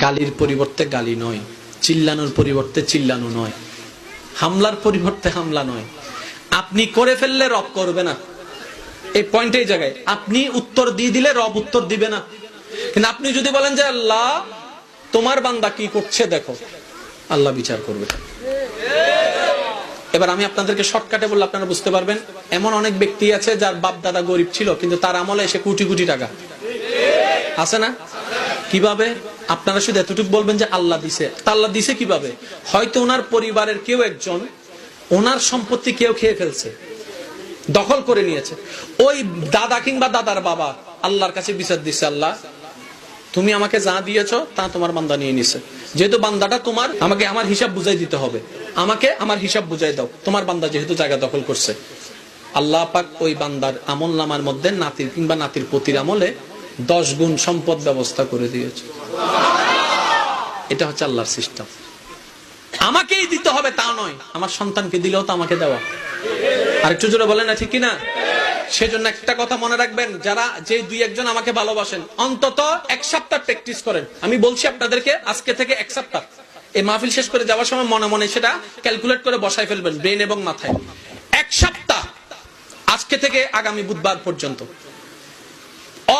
গালির পরিবর্তে গালি নয়, চিল্লানোর পরিবর্তে চিল্লানো নয়, হামলার পরিবর্তে হামলা নয়। আপনি করে ফেললে রব করবে না, এই পয়েন্ট এই জায়গায়। আপনি উত্তর দিয়ে দিলে রব উত্তর দিবে না। কিন্তু আপনি যদি বলেন যে আল্লাহ তোমার বান্দা কি করছে দেখো, আল্লাহ বিচার করবে। এবার আমি আপনাদেরকে শর্টকাটে বললে আপনারা বুঝতে পারবেন। এমন অনেক ব্যক্তি আছে যার বাপ দাদা গরিব ছিল, কিন্তু তার আমলে এসে কোটি কোটি টাকা আছে না? কিভাবে? আপনারা শুধু এতটুকু বলবেন যে আল্লাহ দিছে। তা আল্লাহ দিছে কিভাবে? হয়তো ওনার পরিবারের কেউ একজন ওনার সম্পত্তি কেউ খেয়ে ফেলছে, দখল করে নিয়েছে। ওই দাদা কিংবা দাদার বাবা আল্লাহর কাছে বিচার দিচ্ছে, আল্লাহ তুমি আমাকে যা দিয়েছো তা তোমার বান্দা নিয়ে নিছে, যেহেতু বান্দাটা তোমার, আমাকে আমার হিসাব বুঝাই দিতে হবে, আমাকে আমার হিসাব বুঝাই দাও, তোমার বান্দা যেহেতু জায়গা দখল করছে। আল্লাহ পাক ওই বান্দার আমল নামার মধ্যে নাতির কিংবা নাতির পতির আমলে 10 গুণ সম্পদ ব্যবস্থা করে দিয়েছে। এটা হচ্ছে আল্লাহর সিস্টেম। আমাকেই দিতে হবে তা নয়, আমার সন্তানকে দিলেও তো আমাকে দেওয়া। আরেকটু জোরে বলেন না, ঠিক কিনা? সেজন্য একটা কথা মনে রাখবেন, যারা যে 2-1 জন আমাকে ভালোবাসেন, অন্তত 1 সপ্তাহ প্র্যাকটিস করেন। আমি বলছি আপনাদেরকে আজকে থেকে 1 সপ্তাহ, এই মাহফিল শেষ করে যাওয়ার সময় মনে মনে সেটা ক্যালকুলেট করে বসায় ফেলবেন ব্রেন এবং মাথায়। 1 সপ্তাহ আজকে থেকে আগামী বুধবার পর্যন্ত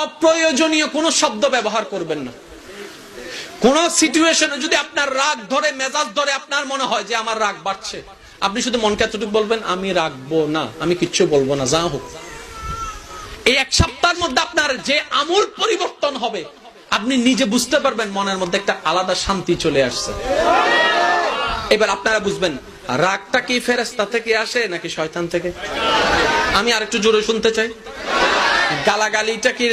অপ্রয়োজনীয় কোনো শব্দ ব্যবহার করবেন না। কোন সিচুয়েশনে যদি আপনার রাগ ধরে, মেজাজ ধরে, আপনার মনে হয় যে আমার রাগ বাড়ছে, আপনি শুধু মনকে এতটুকু বলবেন, আমি রাখবো না, আমি কিচ্ছু বলবো না, যা হোক। এই 1 সপ্তাহের মধ্যে আপনার যে আমূল পরিবর্তন হবে, আপনি নিজে বুঝতে পারবেন মনের মধ্যে একটা আলাদা শান্তি চলে আসছে। এবার আপনারা বুঝবেন রাগটা কি ফেরেশতা থেকে আসে নাকি শয়তান থেকে? আমি আরেকটু জোরে শুনতে চাই। গালাগালিটা কি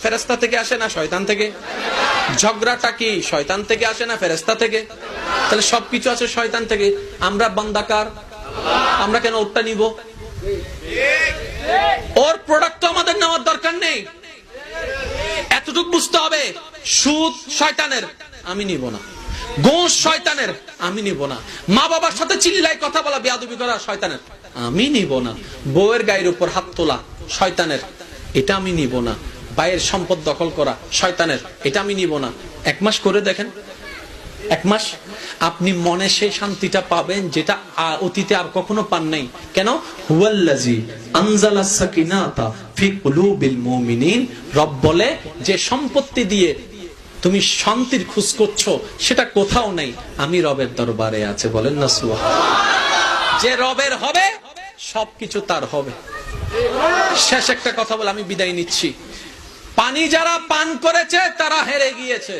ফেরেশতা থেকে আসে না শয়তান থেকে? ঝগড়াটা কি শয়তান থেকে আসে না ফেরেশতা থেকে? তাহলে সবকিছু আছে শয়তান থেকে। আমরা বান্দাকার, আমরা কেন ওরটা নিব? ওর প্রোডাক্ট তো আমাদের নেওয়ার দরকার নেই। এতটুকু বুঝতে হবে, সুদ শয়তানের, আমি নিব না। ঘুষ শয়তানের, আমি নিব না। মা বাবার সাথে চিল্লায় কথা বলা, বেয়াদবি করা শয়তানের, আমি নিব না। বউয়ের গায়ের উপর হাত তোলা শয়তানের, এটা আমি নিব না। ভাইয়ের সম্পদ দখল করা শয়তানের, এটা আমি নিব না। 1 মাস করে দেখেন, 1 মাস আপনি মনে সেই শান্তিটা পাবেন যেটা অতীতে আর কখনো পান নাই। কেন? হুয়াল্লাযী আনজালাস সাকিনাতা ফি কুলুবিল মুমিনিন। রব বলে যে সম্পত্তি দিয়ে তুমি শান্তির খোঁজ করছো সেটা কোথাও নাই, আমি রবের দরবারে আছে। বলেন না সুবহানাল্লাহ। যে রবের হবে সবকিছু তার হবে। শেষ একটা কথা বলে আমি বিদায় নিচ্ছি। পানি যারা পান করেছে তারা হেরে গিয়েছে।